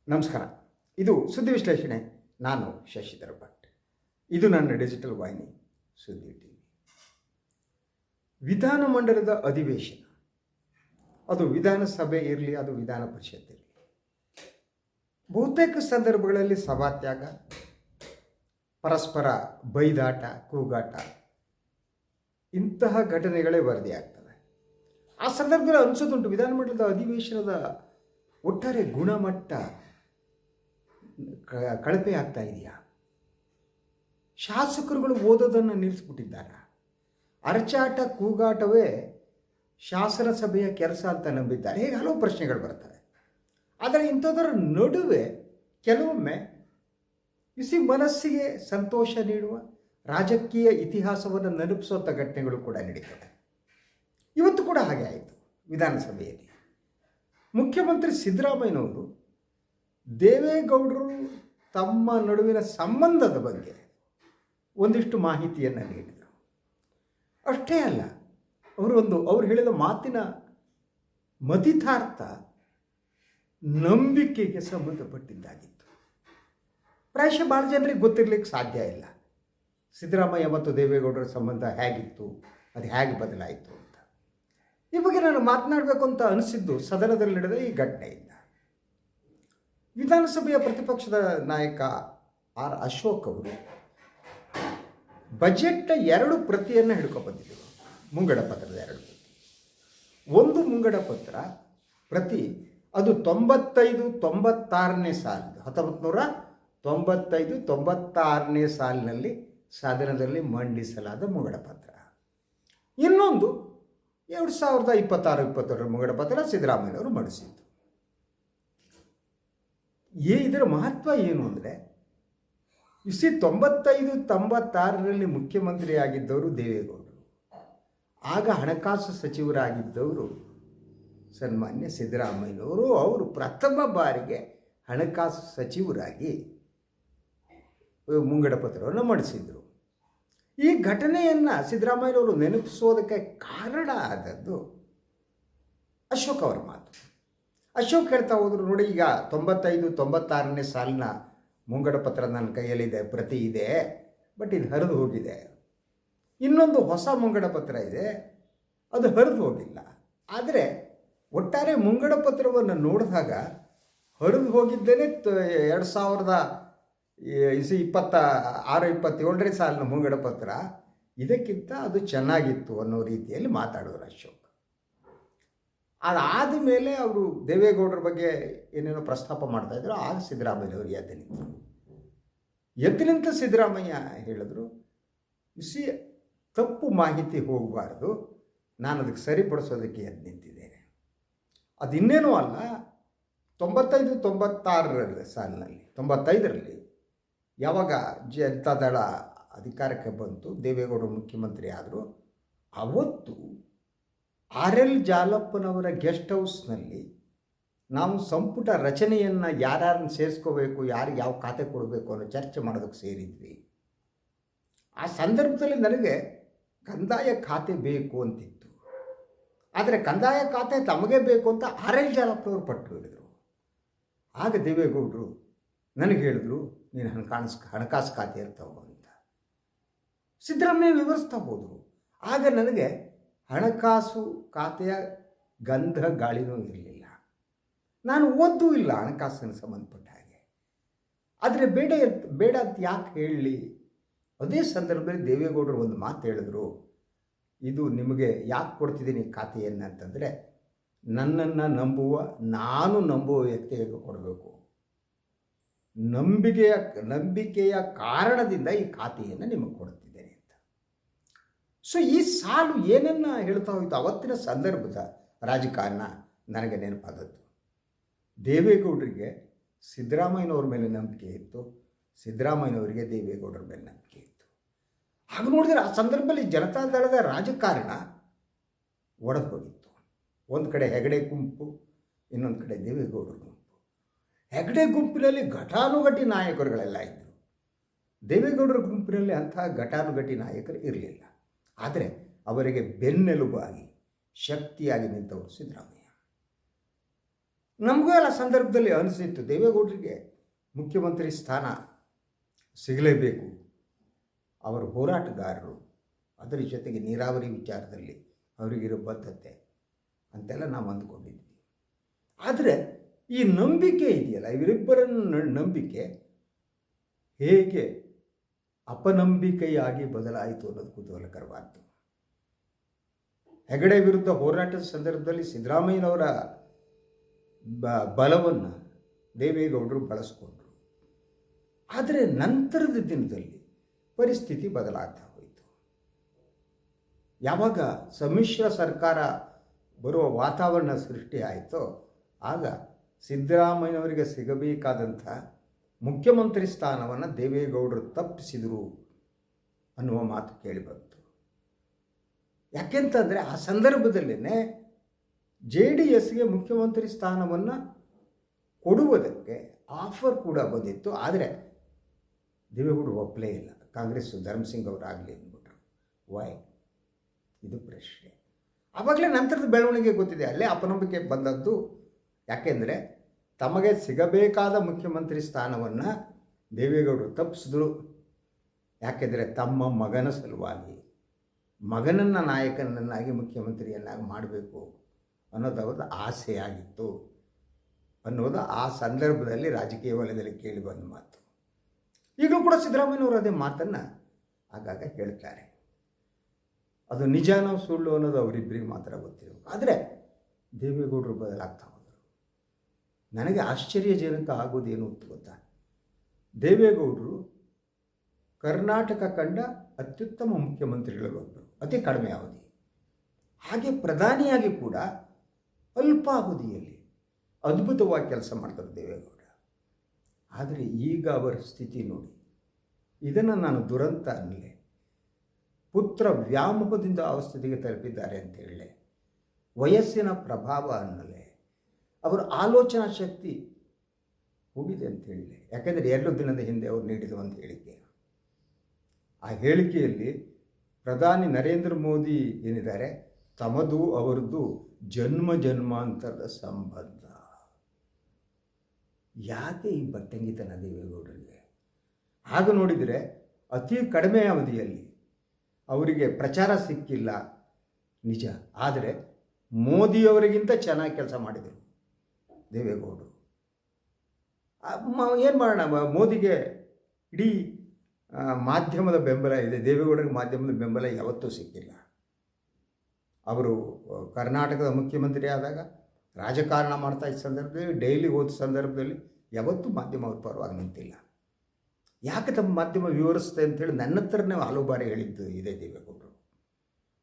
ನಮಸ್ಕಾರ. ಇದು ಸುದ್ದಿ ವಿಶ್ಲೇಷಣೆ. ನಾನು ಶಶಿಧರ್ ಭಟ್. ಇದು ನನ್ನ ಡಿಜಿಟಲ್ ವಾಹಿನಿ ಸುದ್ದಿ ಟಿವಿ. ವಿಧಾನಮಂಡಲದ ಅಧಿವೇಶನ, ಅದು ವಿಧಾನಸಭೆ ಇರಲಿ, ಅದು ವಿಧಾನ ಪರಿಷತ್ ಇರಲಿ, ಬಹುತೇಕ ಸಂದರ್ಭಗಳಲ್ಲಿ ಸಭಾತ್ಯಾಗ, ಪರಸ್ಪರ ಬೈದಾಟ, ಕೂಗಾಟ, ಇಂತಹ ಘಟನೆಗಳೇ ವರದಿಯಾಗ್ತವೆ. ಆ ಸಂದರ್ಭದಲ್ಲಿ ಅನಿಸೋದುಂಟು, ವಿಧಾನಮಂಡಲದ ಅಧಿವೇಶನದ ಒಟ್ಟಾರೆ ಗುಣಮಟ್ಟ ಕಳಪೆ ಆಗ್ತಾ ಇದೆಯಾ? ಶಾಸಕರುಗಳು ಓದೋದನ್ನು ನಿಲ್ಲಿಸ್ಬಿಟ್ಟಿದ್ದಾರೆ. ಅರಚಾಟ, ಕೂಗಾಟವೇ ಶಾಸನ ಸಭೆಯ ಕೆಲಸ ಅಂತ ನಂಬಿದ್ದಾರೆ. ಹೀಗೆ ಹಲವು ಪ್ರಶ್ನೆಗಳು ಬರ್ತವೆ. ಆದರೆ ಇಂಥದರ ನಡುವೆ ಕೆಲವೊಮ್ಮೆ ಮನಸ್ಸಿಗೆ ಸಂತೋಷ ನೀಡುವ, ರಾಜಕೀಯ ಇತಿಹಾಸವನ್ನು ನೆನಪಿಸುವಂಥ ಘಟನೆಗಳು ಕೂಡ ನಡೀತವೆ. ಇವತ್ತು ಕೂಡ ಹಾಗೆ ಆಯಿತು. ವಿಧಾನಸಭೆಯಲ್ಲಿ ಮುಖ್ಯಮಂತ್ರಿ ಸಿದ್ದರಾಮಯ್ಯನವರು ದೇವೇಗೌಡರು ತಮ್ಮ ನಡುವಿನ ಸಂಬಂಧದ ಬಗ್ಗೆ ಒಂದಿಷ್ಟು ಮಾಹಿತಿಯನ್ನು ನೀಡಿದರು. ಅಷ್ಟೇ ಅಲ್ಲ, ಅವರು ಹೇಳಿದ ಮಾತಿನ ಮತಿತಾರ್ಥ ನಂಬಿಕೆಗೆ ಸಂಬಂಧಪಟ್ಟಿದ್ದಾಗಿತ್ತು. ಪ್ರಾಯಶಃ ಭಾಳ ಜನರಿಗೆ ಗೊತ್ತಿರಲಿಕ್ಕೆ ಸಾಧ್ಯ ಇಲ್ಲ ಸಿದ್ದರಾಮಯ್ಯ ಮತ್ತು ದೇವೇಗೌಡರ ಸಂಬಂಧ ಹೇಗಿತ್ತು, ಅದು ಹೇಗೆ ಬದಲಾಯಿತು ಅಂತ. ಈ ಬಗ್ಗೆ ನಾನು ಮಾತನಾಡಬೇಕು ಅಂತ ಅನಿಸಿದ್ದು ಸದನದಲ್ಲಿ ನಡೆದ ಈ ಘಟನೆಯಿಂದ. ವಿಧಾನಸಭೆಯ ಪ್ರತಿಪಕ್ಷದ ನಾಯಕ ಆರ್ ಅಶೋಕ್ ಅವರು ಬಜೆಟ್ನ 2 ಪ್ರತಿಯನ್ನು ಹಿಡ್ಕೊಬಂದಿದ್ದರು. ಮುಂಗಡ ಪತ್ರದ 2 ಪ್ರತಿ. ಒಂದು ಮುಂಗಡ ಪತ್ರ ಪ್ರತಿ ಅದು 95-96ನೇ ಸಾಲಿನ 1995-96ನೇ ಸಾಲಿನಲ್ಲಿ ಸದನದಲ್ಲಿ ಮಂಡಿಸಲಾದ ಮುಂಗಡ ಪತ್ರ. ಇನ್ನೊಂದು 2026-27 ಮುಂಗಡ ಪತ್ರ ಸಿದ್ದರಾಮಯ್ಯನವರು ಮಂಡಿಸಿದ್ದು. ಇದರ ಮಹತ್ವ ಏನು ಅಂದರೆ, 95-96ರಲ್ಲಿ ಮುಖ್ಯಮಂತ್ರಿಯಾಗಿದ್ದವರು ದೇವೇಗೌಡರು. ಆಗ ಹಣಕಾಸು ಸಚಿವರಾಗಿದ್ದವರು ಸನ್ಮಾನ್ಯ ಸಿದ್ದರಾಮಯ್ಯನವರು. ಅವರು ಪ್ರಥಮ ಬಾರಿಗೆ ಹಣಕಾಸು ಸಚಿವರಾಗಿ ಮುಂಗಡ ಪತ್ರವನ್ನು ಮಂಡಿಸಿದರು. ಈ ಘಟನೆಯನ್ನು ಸಿದ್ದರಾಮಯ್ಯನವರು ನೆನಪಿಸೋದಕ್ಕೆ ಕಾರಣ ಆದದ್ದು ಅಶೋಕ್ ಅವರ ಮಾತು. ಅಶೋಕ್ ಹೇಳ್ತಾ ಹೋದರು, ನೋಡಿ, ಈಗ 95-96ನೇ ಸಾಲಿನ ಮುಂಗಡ ಪತ್ರ ನನ್ನ ಕೈಯಲ್ಲಿದೆ, ಪ್ರತಿ ಇದೆ, ಬಟ್ ಇದು ಹರಿದು ಹೋಗಿದೆ. ಇನ್ನೊಂದು ಹೊಸ ಮುಂಗಡ ಪತ್ರ ಇದೆ, ಅದು ಹರಿದು ಹೋಗಿಲ್ಲ. ಆದರೆ ಒಟ್ಟಾರೆ ಮುಂಗಡ ಪತ್ರವನ್ನು ನೋಡಿದಾಗ ಹರಿದು ಹೋಗಿದ್ದೇನೆ 2026-27ನೇ ಸಾಲಿನ ಮುಂಗಡ ಪತ್ರ, ಇದಕ್ಕಿಂತ ಅದು ಚೆನ್ನಾಗಿತ್ತು ಅನ್ನೋ ರೀತಿಯಲ್ಲಿ ಮಾತಾಡಿದ್ರು ಅಶೋಕ್. ಅದಾದ ಮೇಲೆ ಅವರು ದೇವೇಗೌಡರ ಬಗ್ಗೆ ಏನೇನೋ ಪ್ರಸ್ತಾಪ ಮಾಡ್ತಾಯಿದ್ರು. ಆಗ ಸಿದ್ದರಾಮಯ್ಯನವರು ಎದ್ದು ನಿಂತ ಸಿದ್ದರಾಮಯ್ಯ ಹೇಳಿದ್ರು, ತಪ್ಪು ಮಾಹಿತಿ ಹೋಗಬಾರ್ದು, ನಾನು ಅದಕ್ಕೆ ಸರಿಪಡಿಸೋದಕ್ಕೆ ಎದ್ದು ನಿಂತಿದ್ದೇನೆ. ಅದು ಇನ್ನೇನೂ ಅಲ್ಲ, 95-96 ಸಾಲಿನಲ್ಲಿ 95ರಲ್ಲಿ ಯಾವಾಗ ಜನತಾದಳ ಅಧಿಕಾರಕ್ಕೆ ಬಂತು, ದೇವೇಗೌಡರು ಮುಖ್ಯಮಂತ್ರಿ ಆದರು, ಅವತ್ತು RL ಜಾಲಪ್ಪನವರ ಗೆಸ್ಟ್ ಹೌಸ್ನಲ್ಲಿ ನಾವು ಸಂಪುಟ ರಚನೆಯನ್ನು ಯಾರ್ಯಾರನ್ನು ಸೇರಿಸ್ಕೋಬೇಕು, ಯಾರಿಗೆ ಯಾವ ಖಾತೆ ಕೊಡಬೇಕು ಅನ್ನೋ ಚರ್ಚೆ ಮಾಡೋದಕ್ಕೆ ಸೇರಿದ್ವಿ. ಆ ಸಂದರ್ಭದಲ್ಲಿ ನನಗೆ ಕಂದಾಯ ಖಾತೆ ಬೇಕು ಅಂತಿತ್ತು. ಆದರೆ ಕಂದಾಯ ಖಾತೆ ತಮಗೆ ಬೇಕು ಅಂತ RL ಜಾಲಪ್ಪನವರು ಪಟ್ಟು ಹೇಳಿದರು. ಆಗ ದೇವೇಗೌಡರು ನನಗೆ ಹೇಳಿದ್ರು, ನೀನು ಹಣಕಾಸು ಖಾತೆ ಇರ್ತಾವ ಅಂತ. ಸಿದ್ದರಾಮಯ್ಯ ವಿವರಿಸ್ತಾ ಹೋದರು. ಆಗ ನನಗೆ ಹಣಕಾಸು ಖಾತೆಯ ಗಂಧ ಗಾಳಿನೂ ಇರಲಿಲ್ಲ. ನಾನು ಓದೂ ಇಲ್ಲ ಹಣಕಾಸಿನ ಸಂಬಂಧಪಟ್ಟ ಹಾಗೆ. ಆದರೆ ಬೇಡ ಅಂತ ಯಾಕೆ ಹೇಳಲಿ? ಅದೇ ಸಂದರ್ಭದಲ್ಲಿ ದೇವೇಗೌಡರು ಒಂದು ಮಾತು ಹೇಳಿದ್ರು, ಇದು ನಿಮಗೆ ಯಾಕೆ ಕೊಡ್ತಿದ್ದೀನಿ ಖಾತೆಯನ್ನು ಅಂತಂದರೆ, ನನ್ನನ್ನು ನಾನು ನಂಬುವ ವ್ಯಕ್ತಿಗೆ ಕೊಡಬೇಕು, ನಂಬಿಕೆಯ ಕಾರಣದಿಂದ ಈ ಖಾತೆಯನ್ನು ನಿಮಗೆ ಕೊಡ್ತಿದ್ದೇನೆ ಅಂತ. ಸೊ ಈ ಸಾಲು ಏನನ್ನ ಹೇಳ್ತಾ ಹೋಯಿತು, ಅವತ್ತಿನ ಸಂದರ್ಭದ ರಾಜಕಾರಣ ನನಗೆ ನೆನಪಾದದ್ದು. ದೇವೇಗೌಡರಿಗೆ ಸಿದ್ದರಾಮಯ್ಯನವ್ರ ಮೇಲೆ ನಂಬಿಕೆ ಇತ್ತು, ಸಿದ್ದರಾಮಯ್ಯನವರಿಗೆ ದೇವೇಗೌಡರ ಮೇಲೆ ನಂಬಿಕೆ ಇತ್ತು. ಹಾಗೆ ನೋಡಿದರೆ ಆ ಸಂದರ್ಭದಲ್ಲಿ ಜನತಾದಳದ ರಾಜಕಾರಣ ಒಡೆದು ಹೋಗಿತ್ತು. ಒಂದು ಕಡೆ ಹೆಗಡೆ ಗುಂಪು, ಇನ್ನೊಂದು ಕಡೆ ದೇವೇಗೌಡರ ಗುಂಪು. ಹೆಗಡೆ ಗುಂಪಿನಲ್ಲಿ ಘಟಾನುಘಟಿ ನಾಯಕರುಗಳೆಲ್ಲ ಇದ್ದರು. ದೇವೇಗೌಡರ ಗುಂಪಿನಲ್ಲಿ ಅಂಥ ಘಟಾನುಘಟಿ ನಾಯಕರು ಇರಲಿಲ್ಲ. ಆದರೆ ಅವರಿಗೆ ಬೆನ್ನೆಲುಬಾಗಿ ಶಕ್ತಿಯಾಗಿ ನಿಂತವರು ಸಿದ್ದರಾಮಯ್ಯ. ನಮಗೂ ಎಲ್ಲ ಸಂದರ್ಭದಲ್ಲಿ ಅನಿಸಿತ್ತು ದೇವೇಗೌಡರಿಗೆ ಮುಖ್ಯಮಂತ್ರಿ ಸ್ಥಾನ ಸಿಗಲೇಬೇಕು, ಅವರು ಹೋರಾಟಗಾರರು, ಅದರ ಜೊತೆಗೆ ನೀರಾವರಿ ವಿಚಾರದಲ್ಲಿ ಅವರಿಗಿರೋ ಬದ್ಧತೆ ಅಂತೆಲ್ಲ ನಾವು ಅಂದ್ಕೊಂಡಿದ್ವಿ. ಆದರೆ ಈ ನಂಬಿಕೆ ಇದೆಯಲ್ಲ, ಇವರಿಬ್ಬರ ನಂಬಿಕೆ ಹೇಗೆ ಅಪನಂಬಿಕೆಯಾಗಿ ಬದಲಾಯಿತು ಅನ್ನೋದು ಕುತೂಹಲಕರವಾದ್ದು. ಹೆಗಡೆ ವಿರುದ್ಧ ಹೋರಾಟದ ಸಂದರ್ಭದಲ್ಲಿ ಸಿದ್ದರಾಮಯ್ಯನವರ ಬಲವನ್ನು ದೇವೇಗೌಡರು ಬಳಸ್ಕೊಂಡ್ರು. ಆದರೆ ನಂತರದ ದಿನದಲ್ಲಿ ಪರಿಸ್ಥಿತಿ ಬದಲಾಗ್ತಾ ಹೋಯಿತು. ಯಾವಾಗ ಸಮ್ಮಿಶ್ರ ಸರ್ಕಾರ ಬರುವ ವಾತಾವರಣ ಸೃಷ್ಟಿ ಆಯಿತೋ ಆಗ ಸಿದ್ದರಾಮಯ್ಯನವರಿಗೆ ಸಿಗಬೇಕಾದಂಥ ಮುಖ್ಯಮಂತ್ರಿ ಸ್ಥಾನವನ್ನು ದೇವೇಗೌಡರು ತಪ್ಪಿಸಿದರು ಅನ್ನುವ ಮಾತು ಕೇಳಿಬಂತು. ಯಾಕೆಂತಂದರೆ ಆ ಸಂದರ್ಭದಲ್ಲೇ JDSಗೆ ಮುಖ್ಯಮಂತ್ರಿ ಸ್ಥಾನವನ್ನು ಕೊಡುವುದಕ್ಕೆ ಆಫರ್ ಕೂಡ ಬಂದಿತ್ತು. ಆದರೆ ದೇವೇಗೌಡರು ಒಪ್ಪಲೇ ಇಲ್ಲ. ಕಾಂಗ್ರೆಸ್ ಧರ್ಮಸಿಂಗ್ ಅವರಾಗಲಿ ಅಂದ್ಬಿಟ್ರು. ವೈ? ಇದು ಪ್ರಶ್ನೆ. ಆವಾಗಲೇ ನಂತರದ ಬೆಳವಣಿಗೆ ಗೊತ್ತಿದೆ, ಅಲ್ಲೇ ಅಪನಂಬಿಕೆ ಬಂದದ್ದು. ಯಾಕೆಂದರೆ ತಮಗೆ ಸಿಗಬೇಕಾದ ಮುಖ್ಯಮಂತ್ರಿ ಸ್ಥಾನವನ್ನು ದೇವೇಗೌಡರು ತಪ್ಪಿಸಿದ್ರು. ಯಾಕೆಂದರೆ ತಮ್ಮ ಮಗನ ಸಲುವಾಗಿ, ಮಗನನ್ನು ನಾಯಕನನ್ನಾಗಿ ಮುಖ್ಯಮಂತ್ರಿಯನ್ನಾಗಿ ಮಾಡಬೇಕು ಅನ್ನೋದು ಅವರ ಆಸೆಯಾಗಿತ್ತು ಅನ್ನೋದು ಆ ಸಂದರ್ಭದಲ್ಲಿ ರಾಜಕೀಯ ವಲಯದಲ್ಲಿ ಕೇಳಿ ಬಂದ ಮಾತು. ಈಗಲೂ ಕೂಡ ಸಿದ್ದರಾಮಯ್ಯನವರು ಅದೇ ಮಾತನ್ನು ಆಗಾಗ ಹೇಳ್ತಾರೆ. ಅದು ನಿಜಾನೋ ಸುಳ್ಳು ಅನ್ನೋದು ಅವರಿಬ್ಬರಿಗೆ ಮಾತ್ರ ಗೊತ್ತಿರಬೇಕು. ಆದರೆ ದೇವೇಗೌಡರು ಬದಲಾಗ್ತಾ ಹೋದರು. ನನಗೆ ಆಶ್ಚರ್ಯಜನಕ ಆಗೋದೇನು ಅಂತ ಗೊತ್ತಾ? ದೇವೇಗೌಡರು ಕರ್ನಾಟಕ ಕಂಡ ಅತ್ಯುತ್ತಮ ಮುಖ್ಯಮಂತ್ರಿಗಳಲ್ಲೊಬ್ಬರು, ಅತಿ ಕಡಿಮೆ ಅವಧಿ. ಹಾಗೆ ಪ್ರಧಾನಿಯಾಗಿ ಕೂಡ ಅಲ್ಪ ಅವಧಿಯಲ್ಲಿ ಅದ್ಭುತವಾಗಿ ಕೆಲಸ ಮಾಡ್ತಾರೆ ದೇವೇಗೌಡ. ಆದರೆ ಈಗ ಅವರ ಸ್ಥಿತಿ ನೋಡಿ. ಇದನ್ನು ನಾನು ದುರಂತ ಅನ್ನಲೆ, ಪುತ್ರ ವ್ಯಾಮೋಹದಿಂದ ಅವಸ್ಥೆಗೆ ತಲುಪಿದ್ದಾರೆ ಅಂತ ಹೇಳಲೆ, ವಯಸ್ಸಿನ ಪ್ರಭಾವ ಅನ್ನಲೆ, ಅವರ ಆಲೋಚನಾ ಶಕ್ತಿ ಹೋಗಿದೆ ಅಂತ ಹೇಳಲೆ. ಯಾಕೆಂದರೆ 2 ದಿನದ ಹಿಂದೆ ಅವರು ನೀಡಿದ ಒಂದು ಹೇಳಿಕೆ, ಆ ಹೇಳಿಕೆಯಲ್ಲಿ ಪ್ರಧಾನಿ ನರೇಂದ್ರ ಮೋದಿ ಏನಿದ್ದಾರೆ, ತಮದು ಅವರದ್ದು ಜನ್ಮ ಜನ್ಮಾಂತರದ ಸಂಬಂಧ. ಯಾಕೆ ಈ ಬಟ್ಟಂಗಿತನ ದೇವೇಗೌಡರಿಗೆ? ಆಗ ನೋಡಿದರೆ ಅತಿ ಕಡಿಮೆ ಅವಧಿಯಲ್ಲಿ ಅವರಿಗೆ ಪ್ರಚಾರ ಸಿಕ್ಕಿಲ್ಲ ನಿಜ, ಆದರೆ ಮೋದಿಯವರಿಗಿಂತ ಚೆನ್ನಾಗಿ ಕೆಲಸ ಮಾಡಿದರು ದೇವೇಗೌಡರು. ಏನು ಮಾಡೋಣ, ಮೋದಿಗೆ ಇಡೀ ಮಾಧ್ಯಮದ ಬೆಂಬಲ ಇದೆ, ದೇವೇಗೌಡರಿಗೆ ಮಾಧ್ಯಮದ ಬೆಂಬಲ ಯಾವತ್ತೂ ಸಿಕ್ಕಿಲ್ಲ. ಅವರು ಕರ್ನಾಟಕದ ಮುಖ್ಯಮಂತ್ರಿ ಆದಾಗ, ರಾಜಕಾರಣ ಮಾಡ್ತಾ ಇದ್ದ ಸಂದರ್ಭದಲ್ಲಿ, ಡೈಲಿ ಓದ ಸಂದರ್ಭದಲ್ಲಿ ಯಾವತ್ತೂ ಮಾಧ್ಯಮ ಅವ್ರ ಪರವಾಗಿ ನಿಂತಿಲ್ಲ. ಯಾಕೆ ತಮ್ಮ ಮಾಧ್ಯಮ ವಿವರಿಸುತ್ತೆ ಅಂಥೇಳಿ ನನ್ನ ಹತ್ರನೇ ಹಲವು ಬಾರಿ ಹೇಳಿದ್ದು ಇದೆ ದೇವೇಗೌಡರು.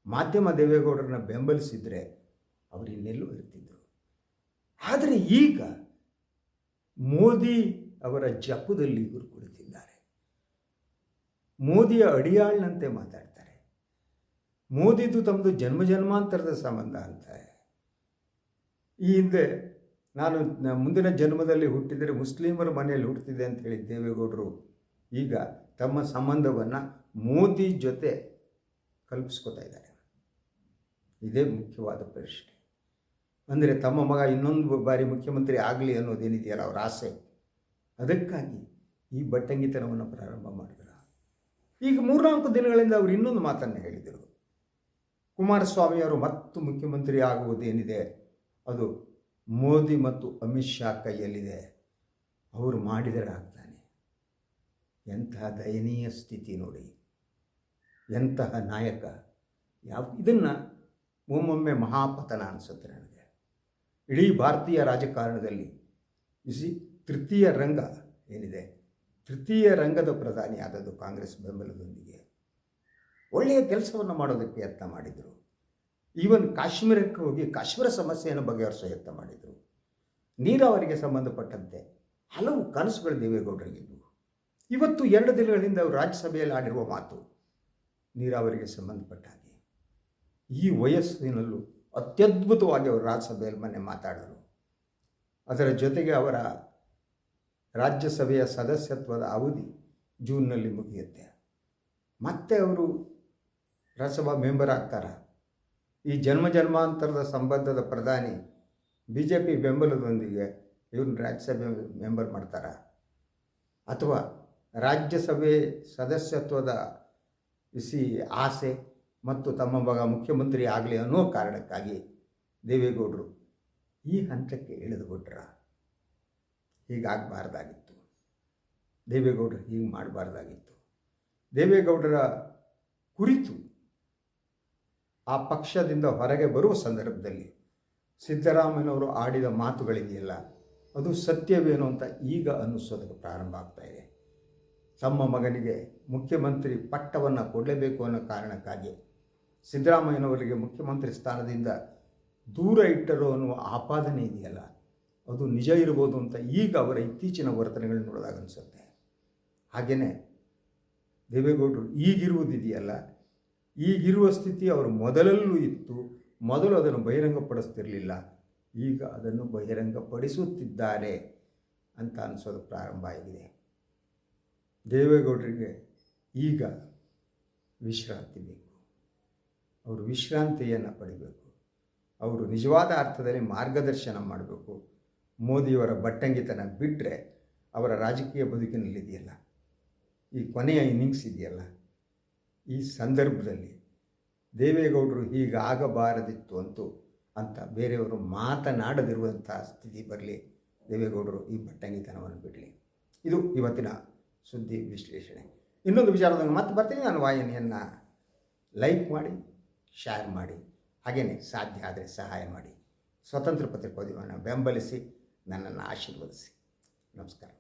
ಮಾಧ್ಯಮ ದೇವೇಗೌಡರನ್ನ ಬೆಂಬಲಿಸಿದರೆ ಅವರು ಇನ್ನೆಲ್ಲೂ ಇರ್ತಿದ್ದರು. ಆದರೆ ಈಗ ಮೋದಿ ಅವರ ಜಪದಲ್ಲಿ ಇವರು ಕುಳಿತಿದ್ದಾರೆ. ಮೋದಿಯ ಅಡಿಯಾಳ್ನಂತೆ ಮಾತಾಡ್ತಾರೆ. ಮೋದಿದು ತಮ್ಮದು ಜನ್ಮ ಜನ್ಮಾಂತರದ ಸಂಬಂಧ ಅಂತಾರೆ. ಈ ಹಿಂದೆ ನಾನು ಮುಂದಿನ ಜನ್ಮದಲ್ಲಿ ಹುಟ್ಟಿದರೆ ಮುಸ್ಲಿಮರ ಮನೆಯಲ್ಲಿ ಹುಟ್ಟಿದೆ ಅಂತ ಹೇಳಿ ದೇವೇಗೌಡರು ಈಗ ತಮ್ಮ ಸಂಬಂಧವನ್ನು ಮೋದಿ ಜೊತೆ ಕಲ್ಪಿಸ್ಕೊತಾ ಇದ್ದಾರೆ. ಇದೇ ಮುಖ್ಯವಾದ ಪ್ರಶ್ನೆ. ಅಂದರೆ ತಮ್ಮ ಮಗ ಇನ್ನೊಂದು ಬಾರಿ ಮುಖ್ಯಮಂತ್ರಿ ಆಗಲಿ ಅನ್ನೋದೇನಿದೆಯಲ್ಲ ಅವರ ಆಸೆ, ಅದಕ್ಕಾಗಿ ಈ ಬಟ್ಟಂಗಿತನವನ್ನು ಪ್ರಾರಂಭ ಮಾಡಿದರು. ಈಗ 3-4 ದಿನಗಳಿಂದ ಅವರು ಇನ್ನೊಂದು ಮಾತನ್ನು ಹೇಳಿದರು. ಕುಮಾರಸ್ವಾಮಿಯವರು ಮತ್ತು ಮುಖ್ಯಮಂತ್ರಿ ಆಗುವುದೇನಿದೆ ಅದು ಮೋದಿ ಮತ್ತು ಅಮಿತ್ ಶಾ ಕೈಯಲ್ಲಿದೆ, ಅವರು ಮಾಡಿದರೆ ಆಗ್ತಾನೆ. ಎಂತಹ ದಯನೀಯ ಸ್ಥಿತಿ ನೋಡಿ, ಎಂತಹ ನಾಯಕ! ಇದನ್ನು ಒಮ್ಮೊಮ್ಮೆ ಮಹಾಪತನ ಅನಿಸುತ್ತೆ ನನಗೆ. ಇಡೀ ಭಾರತೀಯ ರಾಜಕಾರಣದಲ್ಲಿ ತೃತೀಯ ರಂಗ ಏನಿದೆ, ತೃತೀಯ ರಂಗದ ಪ್ರಧಾನಿ ಆದದ್ದು ಕಾಂಗ್ರೆಸ್ ಬೆಂಬಲದೊಂದಿಗೆ. ಒಳ್ಳೆಯ ಕೆಲಸವನ್ನು ಮಾಡೋದಕ್ಕೆ ಯತ್ನ ಮಾಡಿದರು. ಈವನ್ ಕಾಶ್ಮೀರಕ್ಕೆ ಹೋಗಿ ಕಾಶ್ಮೀರ ಸಮಸ್ಯೆಯನ್ನು ಬಗೆಹರಿಸೋ ಯತ್ನ ಮಾಡಿದರು. ನೀರಾವರಿಗೆ ಸಂಬಂಧಪಟ್ಟಂತೆ ಹಲವು ಕನಸುಗಳು ದೇವೇಗೌಡರಿಗಿದ್ದವು. ಇವತ್ತು 2 ದಿನಗಳಿಂದ ಅವರು ರಾಜ್ಯಸಭೆಯಲ್ಲಿ ಆಡಿರುವ ಮಾತು ನೀರಾವರಿಗೆ ಸಂಬಂಧಪಟ್ಟ ಹಾಗೆ. ಈ ವಯಸ್ಸಿನಲ್ಲೂ ಅತ್ಯದ್ಭುತವಾಗಿ ಅವರು ರಾಜ್ಯಸಭೆಯಲ್ಲಿ ಮೊನ್ನೆ ಮಾತಾಡಿದರು. ಅದರ ಜೊತೆಗೆ ಅವರ ರಾಜ್ಯಸಭೆಯ ಸದಸ್ಯತ್ವದ ಅವಧಿ ಜೂನ್ನಲ್ಲಿ ಮುಗಿಯುತ್ತೆ. ಮತ್ತೆ ಅವರು ರಾಜ್ಯಸಭಾ ಮೆಂಬರ್ ಆಗ್ತಾರೆ. ಈ ಜನ್ಮ ಜನ್ಮಾಂತರದ ಸಂಬಂಧದ ಪ್ರಧಾನಿ BJP ಬೆಂಬಲದೊಂದಿಗೆ ಇವ್ರನ್ನ ರಾಜ್ಯಸಭೆ ಮೆಂಬರ್ ಮಾಡ್ತಾರಾ, ಅಥವಾ ರಾಜ್ಯಸಭೆ ಸದಸ್ಯತ್ವದ ಆಸೆ ಮತ್ತು ತಮ್ಮ ಮಗ ಮುಖ್ಯಮಂತ್ರಿ ಆಗಲಿ ಅನ್ನೋ ಕಾರಣಕ್ಕಾಗಿ ದೇವೇಗೌಡರು ಈ ಹಂತಕ್ಕೆ ಇಳಿದುಬಿಟ್ರ? ಹೀಗಾಗಬಾರ್ದಾಗಿತ್ತು. ದೇವೇಗೌಡರು ಹೀಗೆ ಮಾಡಬಾರ್ದಾಗಿತ್ತು. ದೇವೇಗೌಡರ ಕುರಿತು ಆ ಪಕ್ಷದಿಂದ ಹೊರಗೆ ಬರುವ ಸಂದರ್ಭದಲ್ಲಿ ಸಿದ್ದರಾಮಯ್ಯನವರು ಆಡಿದ ಮಾತುಗಳಿದೆಯಲ್ಲ, ಅದು ಸತ್ಯವೇನು ಅಂತ ಈಗ ಅನ್ನಿಸೋದಕ್ಕೆ ಪ್ರಾರಂಭ ಆಗ್ತಾ ಇದೆ. ತಮ್ಮ ಮಗನಿಗೆ ಮುಖ್ಯಮಂತ್ರಿ ಪಟ್ಟವನ್ನು ಕೊಡಲೇಬೇಕು ಅನ್ನೋ ಕಾರಣಕ್ಕಾಗಿ ಸಿದ್ದರಾಮಯ್ಯನವರಿಗೆ ಮುಖ್ಯಮಂತ್ರಿ ಸ್ಥಾನದಿಂದ ದೂರ ಇಟ್ಟರು ಅನ್ನುವ ಆಪಾದನೆ ಇದೆಯಲ್ಲ, ಅದು ನಿಜ ಇರ್ಬೋದು ಅಂತ ಈಗ ಅವರ ಇತ್ತೀಚಿನ ವರ್ತನೆಗಳನ್ನ ನೋಡಿದಾಗ ಅನಿಸುತ್ತೆ. ಹಾಗೆಯೇ ದೇವೇಗೌಡರು ಈಗಿರುವುದಿದೆಯಲ್ಲ, ಈಗಿರುವ ಸ್ಥಿತಿ ಅವರು ಮೊದಲಲ್ಲೂ ಇತ್ತು. ಮೊದಲು ಅದನ್ನು ಬಹಿರಂಗಪಡಿಸ್ತಿರಲಿಲ್ಲ, ಈಗ ಅದನ್ನು ಬಹಿರಂಗಪಡಿಸುತ್ತಿದ್ದಾರೆ ಅಂತ ಅನಿಸೋದು ಪ್ರಾರಂಭ ಆಗಿದೆ. ದೇವೇಗೌಡರಿಗೆ ಈಗ ವಿಶ್ರಾಂತಿ ಬೇಕು. ಅವರು ವಿಶ್ರಾಂತಿಯನ್ನು ಪಡಿಬೇಕು. ಅವರು ನಿಜವಾದ ಅರ್ಥದಲ್ಲಿ ಮಾರ್ಗದರ್ಶನ ಮಾಡಬೇಕು. ಮೋದಿಯವರ ಬಟ್ಟಂಗಿತನ ಬಿಟ್ಟರೆ ಅವರ ರಾಜಕೀಯ ಬದುಕಿನಲ್ಲಿದೆಯಲ್ಲ, ಈ ಕೊನೆಯ ಇನ್ನಿಂಗ್ಸ್ ಇದೆಯಲ್ಲ, ಈ ಸಂದರ್ಭದಲ್ಲಿ ದೇವೇಗೌಡರು ಹೀಗಾಗಬಾರದಿತ್ತು ಅಂತ ಬೇರೆಯವರು ಮಾತನಾಡದಿರುವಂಥ ಸ್ಥಿತಿ ಬರಲಿ. ದೇವೇಗೌಡರು ಈ ಬಟ್ಟಂಗಿತನವನ್ನು ಬಿಡಲಿ. ಇದು ಇವತ್ತಿನ ಸುದ್ದಿ ವಿಶ್ಲೇಷಣೆ. ಇನ್ನೊಂದು ವಿಚಾರದಲ್ಲಿ ಮತ್ತೆ ಬರ್ತೀನಿ. ನಾನು ವಾಹಿನಿಯನ್ನು ಲೈಕ್ ಮಾಡಿ, ಶೇರ್ ಮಾಡಿ, ಹಾಗೆಯೇ ಸಾಧ್ಯ ಆದರೆ ಸಹಾಯ ಮಾಡಿ. ಸ್ವತಂತ್ರ ಪತ್ರಿಕೋದ್ಯಮವನ್ನು ಬೆಂಬಲಿಸಿ, ನನ್ನನ್ನು ಆಶೀರ್ವದಿಸಿ. ನಮಸ್ಕಾರ.